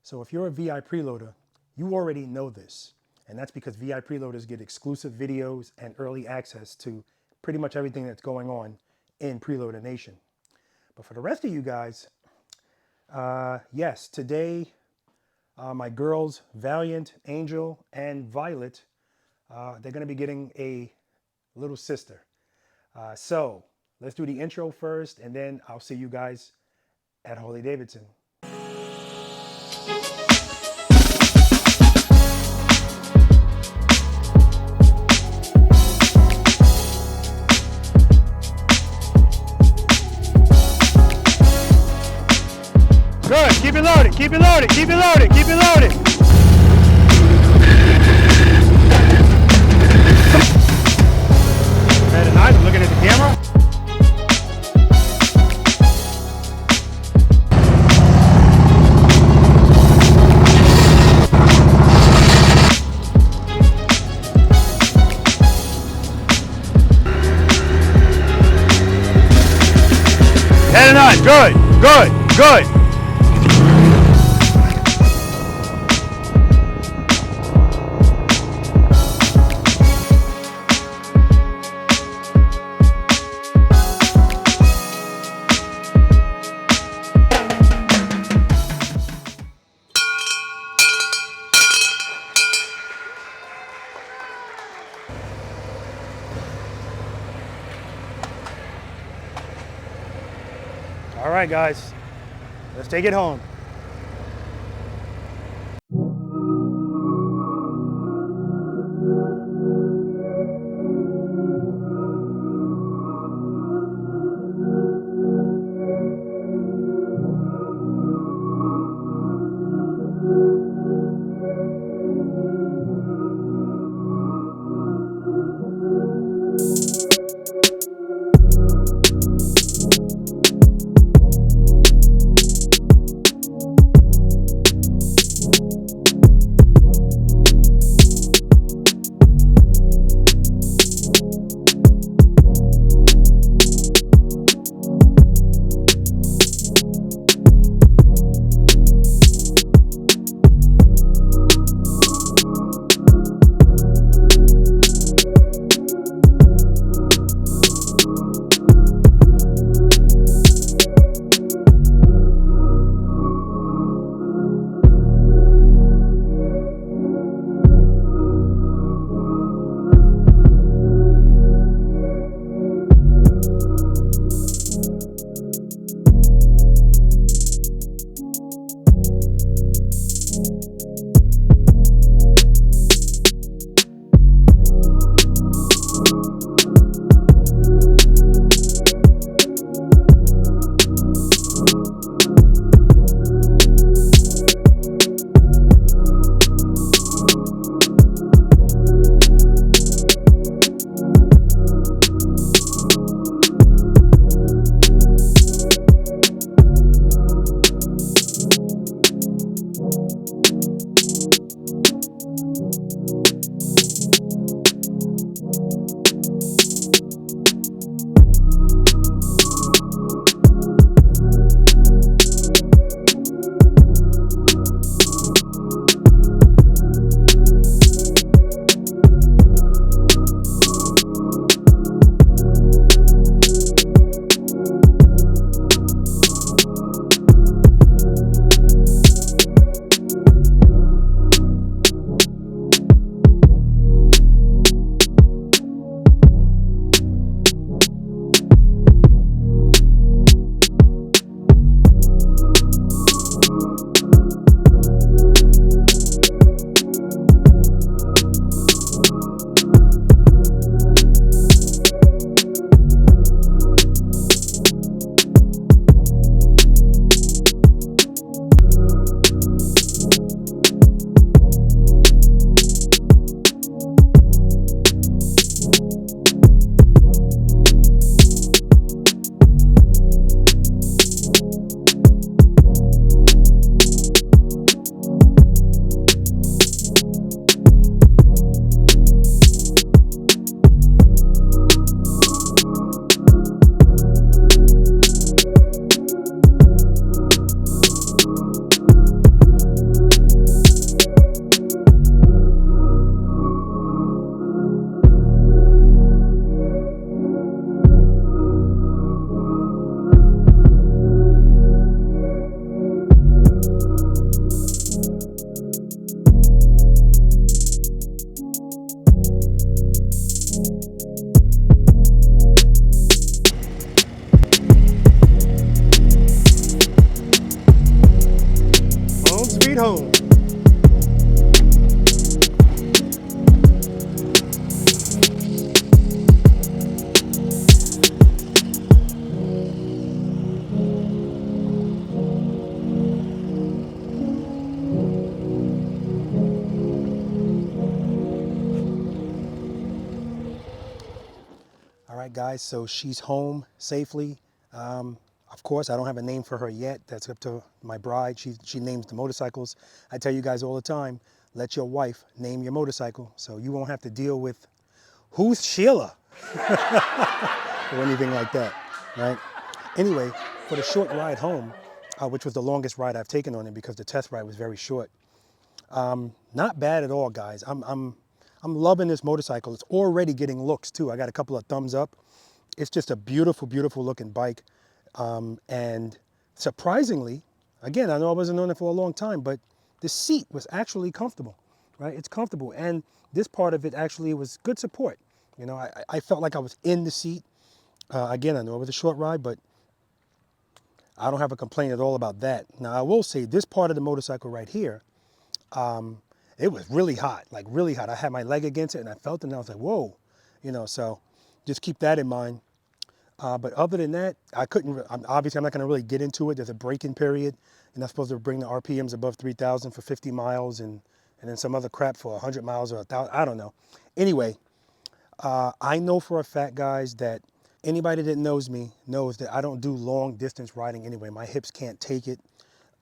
So if you're a VI preloader, you already know this. And that's because VI preloaders get exclusive videos and early access to pretty much everything that's going on in Preloader Nation. But for the rest of you guys, yes, today my girls, Valiant, Angel, and Violet, they're going to be getting a little sister. So let's do the intro first, and then I'll see you guys at Harley Davidson. Good, keep it loaded, keep it loaded, keep it loaded, keep it loaded. Very nice, I'm looking at the camera. Very nice, good, good, good. All right, guys, let's take it home. straight home. All right, guys, so she's home safely. Of course, I don't have a name for her yet. That's up to my bride. She names the motorcycles. I tell you guys all the time, let your wife name your motorcycle so you won't have to deal with who's Sheila or anything like that, right? Anyway, for the short ride home, which was the longest ride I've taken on it because the test ride was very short, not bad at all, guys. I'm loving this motorcycle. It's already getting looks too. I got a couple of thumbs up. It's just a beautiful, beautiful looking bike. And surprisingly, again, I know I wasn't on it for a long time, but the seat was actually comfortable, right? It's comfortable. And this part of it actually was good support. You know, I felt like I was in the seat. Again, I know it was a short ride, but I don't have a complaint at all about that. Now, I will say this part of the motorcycle right here, it was really hot, like really hot. I had my leg against it and I felt it and I was like, whoa, you know, so just keep that in mind. But other than that, obviously I'm not gonna really get into it. There's a break-in period. You're not supposed to bring the RPMs above 3,000 for 50 miles and then some other crap for 100 miles or 1,000, I don't know. Anyway, I know for a fact, guys, that anybody that knows me knows that I don't do long distance riding anyway. My hips can't take it.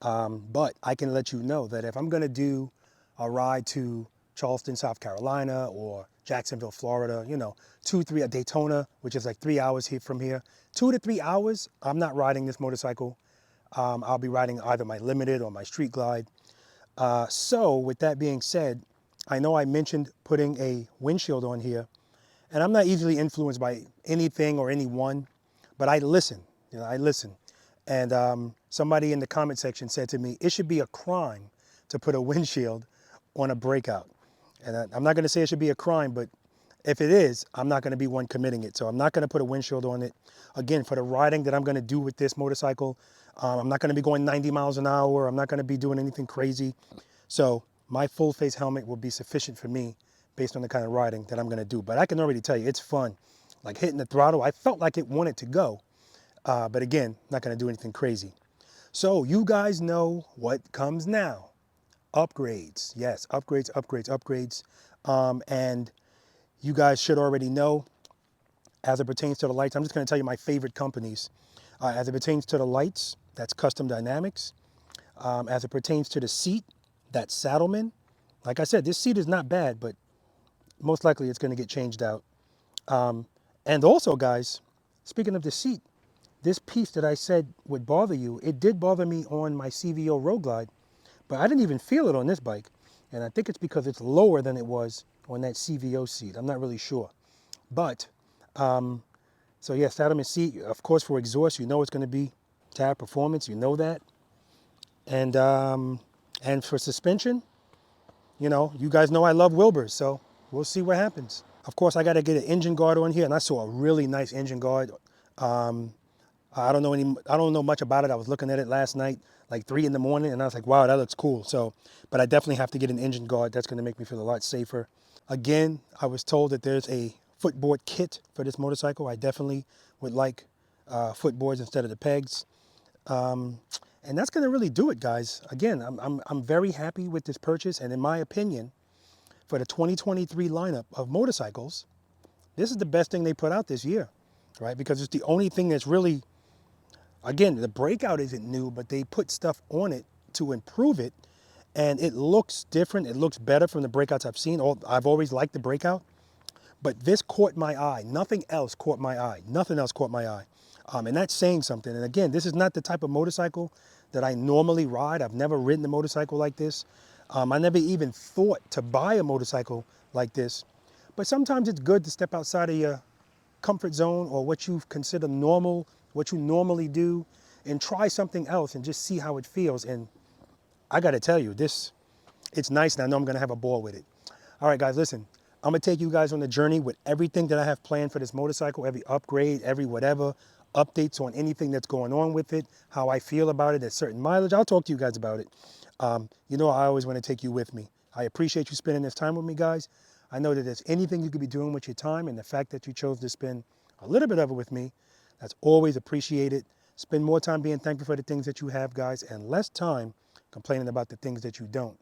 But I can let you know that if I'm gonna do a ride to Charleston, South Carolina, or Jacksonville, Florida, you know, a Daytona, which is like 3 hours here from here, 2 to 3 hours, I'm not riding this motorcycle. I'll be riding either my Limited or my Street Glide. So with that being said, I know I mentioned putting a windshield on here, and I'm not easily influenced by anything or anyone, but I listen, you know, I listen. And somebody in the comment section said to me, it should be a crime to put a windshield on a Breakout. And I'm not gonna say it should be a crime, but if it is, I'm not gonna be one committing it. So I'm not gonna put a windshield on it. Again, for the riding that I'm gonna do with this motorcycle, I'm not gonna be going 90 miles an hour. I'm not gonna be doing anything crazy. So my full face helmet will be sufficient for me based on the kind of riding that I'm gonna do. But I can already tell you, it's fun. Like hitting the throttle, I felt like it wanted to go. But again, not gonna do anything crazy. So you guys know what comes now. Upgrades, yes, upgrades, upgrades, upgrades. And you guys should already know, as it pertains to the lights, I'm just gonna tell you my favorite companies. As it pertains to the lights, that's Custom Dynamics. As it pertains to the seat, that's Saddlemen. Like I said, this seat is not bad, but most likely it's gonna get changed out. And also, guys, speaking of the seat, this piece that I said would bother you, it did bother me on my CVO Road Glide, but I didn't even feel it on this bike. And I think it's because it's lower than it was on that CVO seat. I'm not really sure. But, so yeah, Saddlemen seat, of course, for exhaust, you know it's gonna be Tab Performance, you know that. And for suspension, you know, you guys know I love Wilbur's, so we'll see what happens. Of course, I gotta get an engine guard on here, and I saw a really nice engine guard. I don't know much about it. I was looking at it last night, like 3 in the morning, and I was like, wow, that looks cool. So, but I definitely have to get an engine guard. That's gonna make me feel a lot safer. Again, I was told that there's a footboard kit for this motorcycle. I definitely would like footboards instead of the pegs. And that's gonna really do it, guys. Again, I'm very happy with this purchase, and in my opinion, for the 2023 lineup of motorcycles, this is the best thing they put out this year, right? Because it's the only thing that's really, again, the Breakout isn't new, but they put stuff on it to improve it, and it looks different. It looks better from the Breakouts I've seen. I've always liked the Breakout, but this caught my eye. Nothing else caught my eye. Nothing else caught my eye. And that's saying something. And again, this is not the type of motorcycle that I normally ride. I've never ridden a motorcycle like this. I never even thought to buy a motorcycle like this. But sometimes it's good to step outside of your comfort zone or what you consider normal, what you normally do, and try something else and just see how it feels. And I gotta tell you, it's nice, and I know I'm gonna have a ball with it. All right, guys, listen, I'm gonna take you guys on the journey with everything that I have planned for this motorcycle, every upgrade, every whatever, updates on anything that's going on with it, how I feel about it at certain mileage. I'll talk to you guys about it. You know I always want to take you with me. I appreciate you spending this time with me, guys. I know that there's anything you could be doing with your time, and the fact that you chose to spend a little bit of it with me, that's always appreciated. Spend more time being thankful for the things that you have, guys, and less time complaining about the things that you don't.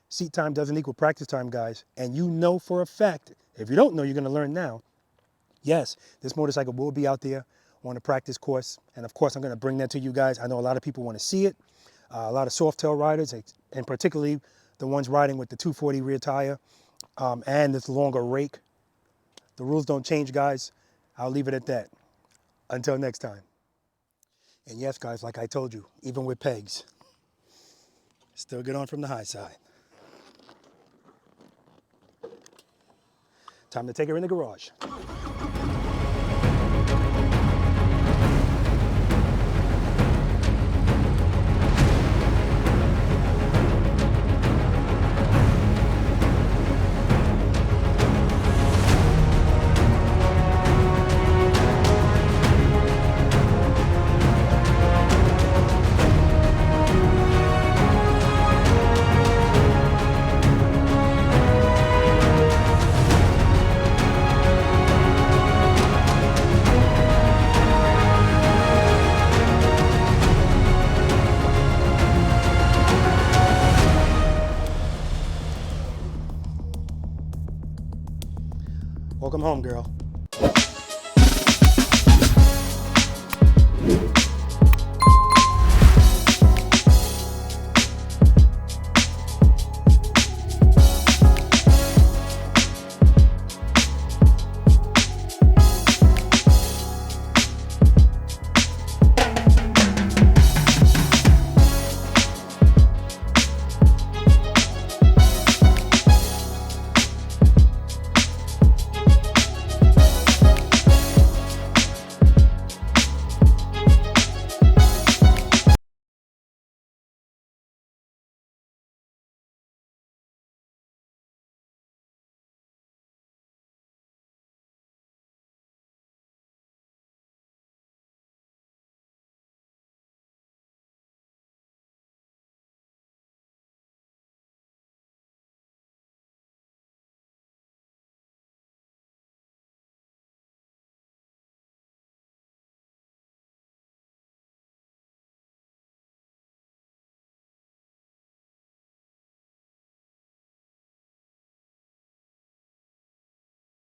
Seat time doesn't equal practice time, guys, and you know for a fact, if you don't know, you're going to learn now. Yes, this motorcycle will be out there on a practice course, and of course I'm going to bring that to you guys. I know a lot of people want to see it. A lot of Softail riders, and particularly the ones riding with the 240 rear tire and this longer rake. The rules don't change, guys. I'll leave it at that. Until next time. And yes, guys, like I told you, even with pegs, still get on from the high side. Time to take her in the garage. Welcome home, girl.